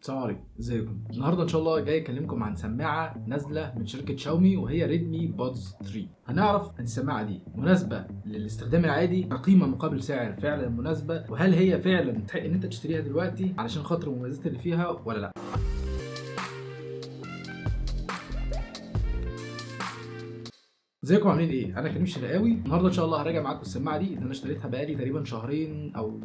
السلام عليكم، ازيكم؟ النهارده ان شاء الله جاي اكلمكم عن سماعه نازله من شركه شاومي وهي ريدمي بادز 3. هنعرف ان السماعه دي مناسبه للاستخدام العادي كقيمه مقابل سعر فعلا مناسبه، وهل هي فعلا تستحق ان انت تشتريها دلوقتي علشان خاطر المميزات اللي فيها ولا لا. ازيكم عاملين ايه؟ انا كريم شرقاوي. النهارده ان شاء الله هراجع معاكم السماعه دي اللي انا اشتريتها بقالي تقريبا شهرين او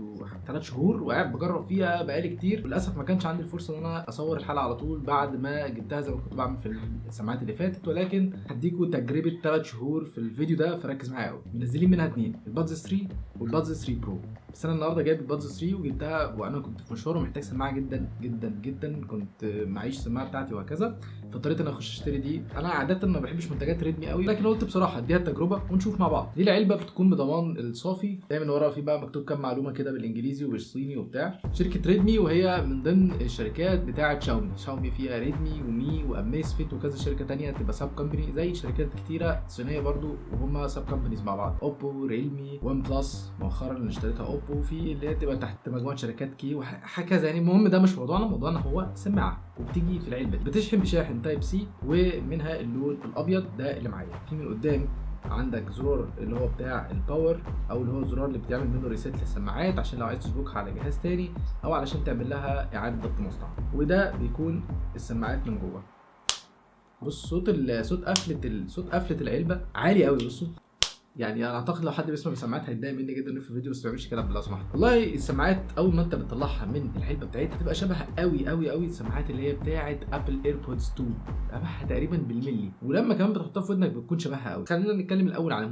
3 شهور، وقاعد بجرب فيها بقالي كتير. للاسف ما كانش عندي الفرصه ان انا اصور الحلقه على طول بعد ما جبتها زي ما كنت بعمل في السماعات اللي فاتت، ولكن هديكم تجربه 3 شهور في الفيديو ده، فركز معايا قوي. منزلين منها اتنين، البادز 3 والبادز 3 برو. بس انا النهارده جايب البادز 3 وجبتها وانا كنت في مشوار ومحتاج سماعه جدا جدا جدا، كنت معيش السماعه بتاعتي وهكذا، فاضطريت ان اخش اشتري دي. انا عاده ما بحبش منتجات ريدمي قوي، لكن قلت بصراحه اديها التجربه ونشوف مع بعض. دي العلبه بتكون بضمان الصافي، دايما ورا في بقى مكتوب كام معلومه كده بالانجليزي وبالصيني وبتاع. شركه ريدمي وهي من ضمن الشركات بتاعه شاومي فيها ريدمي ومي واميسفيت وكذا شركه تانية تبقى ساب كومباني، زي شركات كتيره صينيه برضو وهم ساب كومبانيز مع بعض. اوبو، ريلمي، وان بلس مؤخرا اللي اشتريتها اوبو، في اللي هي تبقى تحت مجموعه شركات كي وهكذا. يعني المهم ده مش موضوعنا هو سماعه وبتيجي في العلبه دي، بتشحن بشاحن تايب سي، ومنها اللون الابيض ده اللي معايا. في من قدام عندك زرار اللي هو بتاع الباور، او اللي هو الزرار اللي بتعمل منه ريسيت للسماعات عشان لو عايز تشبكها على جهاز تاني او علشان تعمل لها اعاده ضبط مصنع. وده بيكون السماعات من جوه. بص صوت قفله العلبه عالي قوي. بصوا، يعني انا اعتقد لو حد بيسمع بالسماعات هيتضايق مني جدا في الفيديو، بس ما تعملش كده لو سمحت. والله السماعات اول ما انت بتطلعها من العلبه بتاعتها تبقى شبه قوي السماعات اللي هي بتاعه ابل ايربودز 2، شبهها تقريبا بالملي، ولما كمان بتحطها في ودنك بتكون شبهها قوي. خلينا نتكلم الاول عن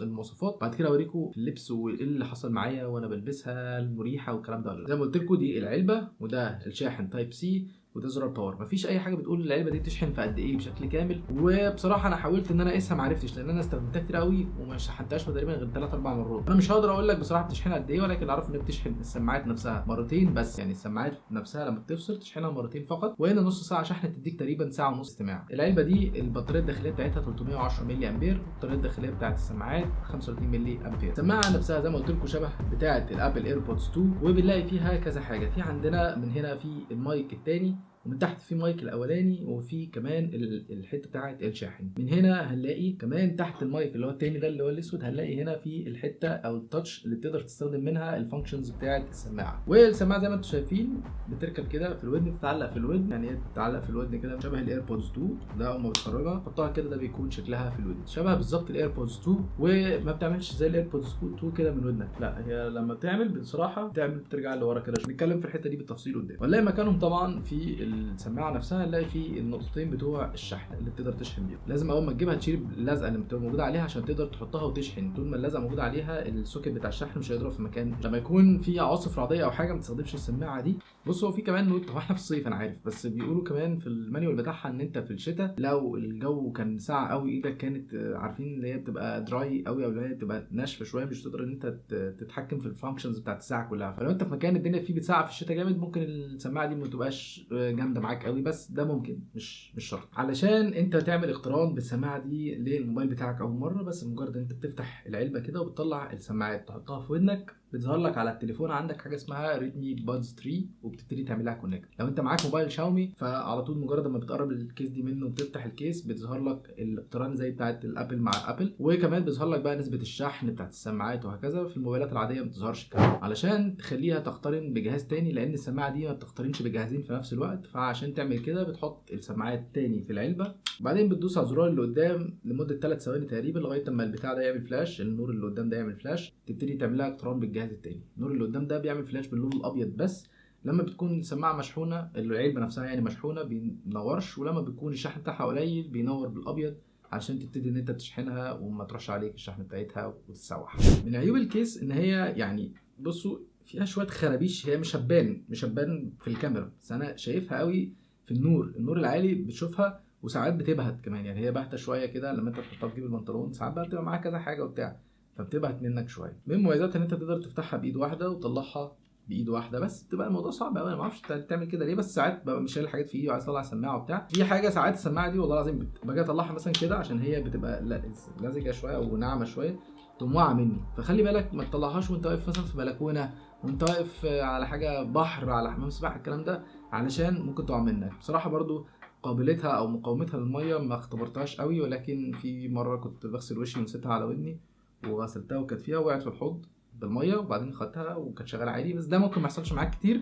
المواصفات، بعد كده اوريكم اللبس وايه اللي حصل معايا وانا بلبسها، المريحه والكلام ده. زي ما قلت لكم دي العلبه، وده الشاحن تايب سي، وده زرار باور. مفيش اي حاجه بتقول العلبه دي تشحن في قد ايه بشكل كامل، وبصراحه انا حاولت ان انا اقيسها ما عرفتش، لان انا استخدمتها كتير قوي وما شحنتهاش تقريبا غير 3 4 مرات. انا مش هقدر اقول لك بصراحه بتشحنها قد ايه، ولكن اعرف ان بتشحن السماعات نفسها مرتين بس. يعني السماعات نفسها لما بتفصل تشحنها مرتين فقط، وهنا نص ساعه شحن تديك تقريبا ساعه ونص استماع. العلبه دي البطاريه الداخليه بتاعتها 310 ملي امبير، البطاريه الداخليه بتاعت السماعات 35 ملي امبير. السماعه نفسها زي ما قلت لكم شبه بتاعه الابل ايربودز 2، وبنلاقي فيها كذا حاجه. في عندنا من هنا في المايك الثاني، ومن تحت في مايك الاولاني، وفي كمان الحته بتاعه الشاحن. من هنا هنلاقي كمان تحت المايك اللي هو التاني ده اللي هو الاسود، هنلاقي هنا في الحته او التاتش اللي تقدر تستخدم منها الفانكشنز بتاعه السماعه. والسماعه زي ما انتم شايفين بتركب كده في الودن، بتتعلق في الودن. يعني هي بتتعلق في الودن كده شبه الايربودز 2 ده، اول ما بتخرجها تحطها كده ده بيكون شكلها في الودن شبه بالظبط الايربودز 2، وما بتعملش زي الايربودز 2 كده من ودنك، لا هي لما بتعمل بصراحه بترجع لورا كده. نتكلم في الحته دي بالتفصيل قدام. ونلاقي مكانهم طبعا في السماعه نفسها، نلاقي في النقطتين بتوع الشحن اللي بتقدر تشحن بيهم. لازم اول ما تجيبها تشيل اللزقه اللي بتبقى موجوده عليها عشان تقدر تحطها وتشحن. طول ما اللزقه موجوده عليها السوكت بتاع الشحن مش هيضرب في مكان. لما يكون في عواصف رعديه او حاجه ما تستخدمش السماعه دي. بصوا هو في كمان نوت، هو احنا في الصيف انا عارف، بس بيقولوا كمان في المانيوال بتاعها ان انت في الشتاء لو الجو كان ساقع قوي، ايدك كانت عارفين اللي هي بتبقى دراي قوي او اللي هي بتبقى ناشفه شويه، مش تقدر ان انت تتحكم في الفانكشنز بتاعت الساعه كلها. فلو انت في مكان الدنيا فيه بتسقع في الشتاء جامد، ممكن السماعه دي ما تبقاش جامده معاك قوي، بس ده ممكن مش شرط. علشان انت تعمل اقتران بالسماعه دي للموبايل بتاعك اول مره، بس مجرد انت بتفتح العلبه كده وبتطلع السماعات تحطها في ودنك، بتظهر لك على التليفون عندك حاجه اسمها ريدمي بادز 3، وبتبتدي تعملها كونكت. لو انت معاك موبايل شاومي فعلى طول مجرد ما بتقرب الكيس دي منه وبتفتح الكيس بتظهر لك الاقتران زي بتاعه الابل مع ابل، وكمان بتظهر لك بقى نسبه الشحن بتاعه السماعات وهكذا. في الموبايلات العاديه ما بتظهرش كده، علشان تخليها تقترن بجهاز تاني، لان السماعه دي ما بتقترنش بجهازين في نفس الوقت. فعشان تعمل كده بتحط السماعات تاني في العلبه، وبعدين بتدوس على الزرار اللي قدام لمده 3 ثواني تقريبا لغايه اما البتاع ده يعمل فلاش، النور اللي قدام ده يعمل فلاش، تبتدي تعمل لها اقتران بالجهاز التاني. النور اللي قدام ده بيعمل فلاش باللون الابيض بس لما بتكون السماعه مشحونه، العلبه نفسها يعني مشحونه بينورش، ولما بيكون الشحن بتاعها قليل بينور بالابيض عشان تبتدي ان انت تشحنها وما تروحش عليك الشحن بتاعتها وتتسوح. من عيوب الكيس ان هي يعني بصوا فيها شويه خرابيش، هي مش هتبان في الكاميرا، بس انا شايفها قوي في النور العالي بتشوفها، وساعات بتبهت كمان. يعني هي باهته شويه كده لما انت تحطها في جيب البنطلون، ساعات بقى بتبقى معاها كذا حاجه وبتاع فبتبهت منك شويه. من مميزاتها ان انت تقدر تفتحها بايد واحده وتطلعها بايد واحده، بس بتبقى الموضوع صعب قوي. انا ما اعرفش تعمل كده ليه، بس ساعات ببقى مش شايل حاجات في ايدي وعايز اطلع السماعه وبتاع. في حاجه ساعات السماعه دي والله العظيم باجي اطلعها مثلا كده عشان هي بتبقى لزجه شويه او ناعمه شويه، تقوم واقعه مني. فخلي بالك ما تطلعهاش وانت واقف مثلا في بلكونه، وانت واقف على حاجه بحر، على حمام سباحه، الكلام ده علشان ممكن تقع منك. بصراحه برضو قابلتها او مقاومتها للميه ما اختبرتهاش قوي، ولكن في مره كنت بغسل وشي ونسيتها على ودني وغسلتها وكانت فيها وقعت في الحوض بالميه، وبعدين خدتها وكانت شغاله عادي. بس ده ممكن ما يحصلش معاك كتير،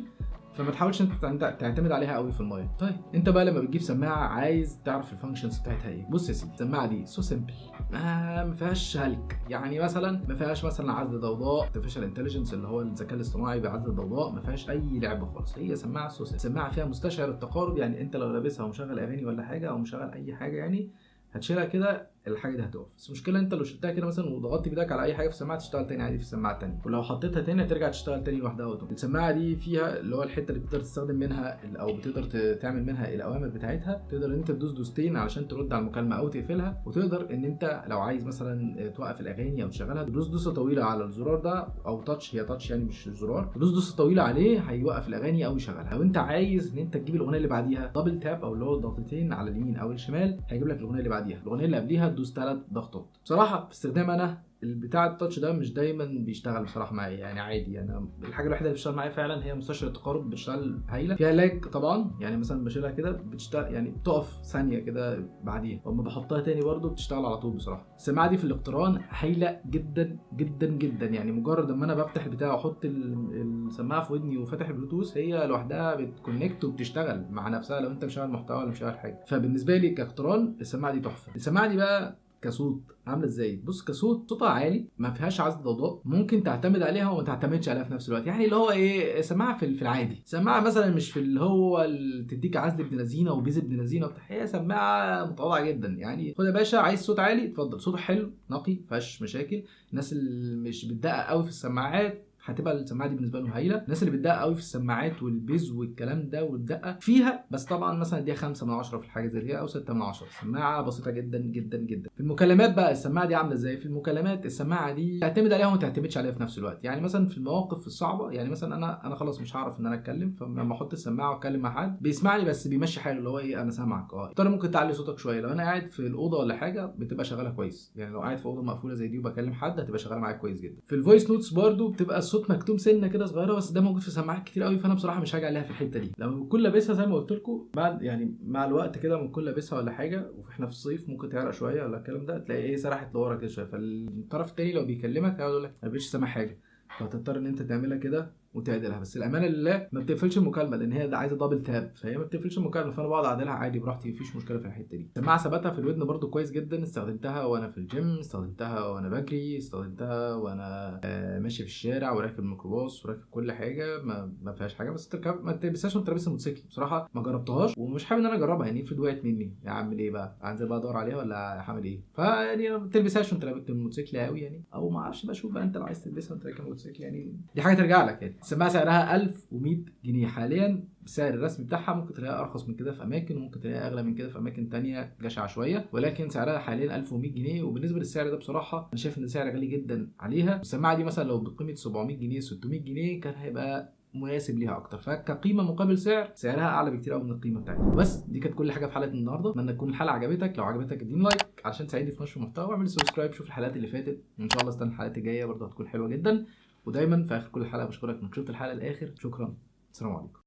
فما تحاولش انت تعتمد عليها قوي في المايه. طيب انت بقى لما بتجيب سماعه عايز تعرف الفانكشنز بتاعتها ايه. بص يا سيدي، السماعه دي سو سيمبل، ما فيهاش هلك. يعني مثلا ما فيهاش مثلا عزل ضوضاء، ارتفيشال انتليجنس اللي هو الذكاء الاصطناعي بيعزل ضوضاء، ما فيهاش اي لعبه خالص. هي سماعه سو سيمبل، سماعه فيها مستشعر التقارب. يعني انت لو لابسها ومشغل اغاني ولا حاجه او مشغل اي حاجه يعني هتشيلها كده الحاجه دي هتقف. بس المشكله انت لو شلتها كده مثلا وضغطت بايدك على اي حاجه في السماعه تشتغل تاني عادي في السماعه التانيه، ولو حطيتها تاني هترجع تشتغل تاني لوحدها اوتوماتيك. السماعه دي فيها اللي هو الحته اللي بتقدر تستخدم منها او بتقدر تعمل منها الاوامر بتاعتها. تقدر ان انت تدوس دوستين علشان ترد على المكالمه او تقفلها، وتقدر ان انت لو عايز مثلا توقف الاغاني او تشغلها تدوس دوسه طويله على الزرار ده او تاتش، هي تاتش يعني مش الزرار، تدوس دوسه طويله عليه هيوقف الاغاني او يشغلها. لو انت عايز ان انت تجيب الاغنيه اللي بعديها دبل تاب او اللي هو ضغطتين على اليمين او الشمال هيجيب لك الاغنيه اللي بعديها. الاغنيه اللي قبليها تدوس 3 ضغطات. بصراحه في استخدام انا البتاع التاتش ده مش دايما بيشتغل بصراحه معايا، يعني عادي. انا الحاجه الوحيده اللي بتشتغل معايا فعلا هي مستشعر التقارب، بتشتغل هايله. فيها لاج طبعا، يعني مثلا بشيلها كده بتشتغل يعني بتقف ثانيه كده بعديها، واما بحطها تاني برده بتشتغل على طول. بصراحه السماعه دي في الاقتران هايله جدا جدا جدا. يعني مجرد اما انا بفتح البتاع واحط السماعه في ودني وفاتح البلوتوث هي لوحدها بتكونكت وبتشتغل مع نفسها لو انت مشغل محتوى ولا مشغل حاجه. فبالنسبه لي كاقتران السماعه دي تحفه. السماعه دي بقى كصوت عامله ازاي؟ بص، كصوت صوتها عالي، ما فيهاش عزل ضوضاء، ممكن تعتمد عليها وما تعتمدش عليها في نفس الوقت. يعني اللي هو ايه، سماعه في العادي، سماعه مثلا مش في اللي هو تديك عزل ابن لذينه وبيز ابن لذينه وبتاع. هي سماعه متواضعه جدا. يعني خد يا باشا، عايز صوت عالي اتفضل، صوته حلو نقي ما فيهاش مشاكل. الناس اللي مش بتدقق قوي في السماعات هتبقى السماعه دي بالنسبه لهم هايله. الناس اللي بتدقق قوي في السماعات والبيز والكلام ده والدقه فيها، بس طبعا مثلا دي 5 من 10 في الحاجه زي دي او 6 من 10. سماعه بسيطه جدا جدا جدا. في المكالمات بقى السماعه دي عامله ازاي؟ في المكالمات السماعه دي تعتمد عليها وما تعتمدش عليها في نفس الوقت. يعني مثلا في المواقف الصعبه، يعني مثلا انا خلاص مش هعرف ان انا اتكلم، فلما احط السماعه واتكلم مع حد بيسمعني بس بيمشي حاله اللي هو ايه، انا سامعك. ترى ممكن تعلي صوتك شويه. لو انا قاعد في الاوضه ولا حاجه بتبقى شغاله كويس. يعني لو قاعد في اوضه مقفوله زي دي وبكلم حد هتبقى شغاله معايا كويس جدا. في الفويس نوتس برده بتبقى الصوت مكتوم سنه كده صغيره، بس ده موجود في سماعات كتير قوي، فانا بصراحه مش هاجي عليها في الحته دي. لما بتكون لابسها زي ما قلت لكم بعد يعني مع الوقت كده بنكون لابسها ولا حاجه، واحنا في الصيف ممكن تعرق شويه ولا الكلام ده، تلاقي ايه سرحت لورا كده شويه، فالطرف التاني لو بيكلمك هيقعد يقول لك ما بقتش سامع حاجه، فهتضطر ان انت تعملها كده وتعدلها. بس الامانه لله ما بتقفلش المكالمه، لان هي عايزه دبل تاب، فهي ما بتقفلش المكالمه، فانا بقعد اعدلها عادي براحتي، مفيش مشكله في الحته دي. السماعه ثباتها في الودن برده كويس جدا. استخدمتها وانا في الجيم، استخدمتها وانا بجري، استخدمتها وانا ماشي في الشارع وراكب الميكروباص وراكب كل حاجه، ما فيهاش حاجه. بس ما تلبسهاش وانت لابس الموتوسيكل. بصراحه ما جربتهاش ومش حابب ان انا اجربها، يعني افرض وقعت مني اعمل ايه بقى؟ انزل بقى ادور عليها ولا هعمل ايه؟ فيعني ما تلبسهاش وانت راكب الموتوسيكل قوي يعني، او ما اعرفش بقى، شوف بقى انت لو عايز تلبسها وانت راكب الموتوسيكل يعني دي حاجه ترجع لك. يعني السماعه سعرها 1100 جنيه حاليا، السعر الرسمي بتاعها ممكن تلاقيها ارخص من كده في اماكن وممكن تلاقيها اغلى من كده في اماكن تانية جشعه شويه، ولكن سعرها حاليا 1100 جنيه. وبالنسبه للسعر ده بصراحه انا شايف ان سعر غالي جدا عليها. السماعه دي مثلا لو بقيمه 700 جنيه 600 جنيه كان هيبقى مناسب ليها اكتر، فكقيمه مقابل سعرها اعلى بكتير قوي من القيمه بتاعتها. بس دي كانت كل حاجه في حلقه النهارده. اتمنى تكون الحلقه عجبتك. لو عجبتك اديني لايك علشان تساعدني في نشر المحتوى، واعمل سبسكرايب شوف الحلقات اللي فاتت، وان شاء الله استنى الحلقات الجايه برضه هتكون حلوه جدا. ودايما في اخر كل حلقه بشكرك انك شفت الحلقه للاخر. شكرا، السلام عليكم.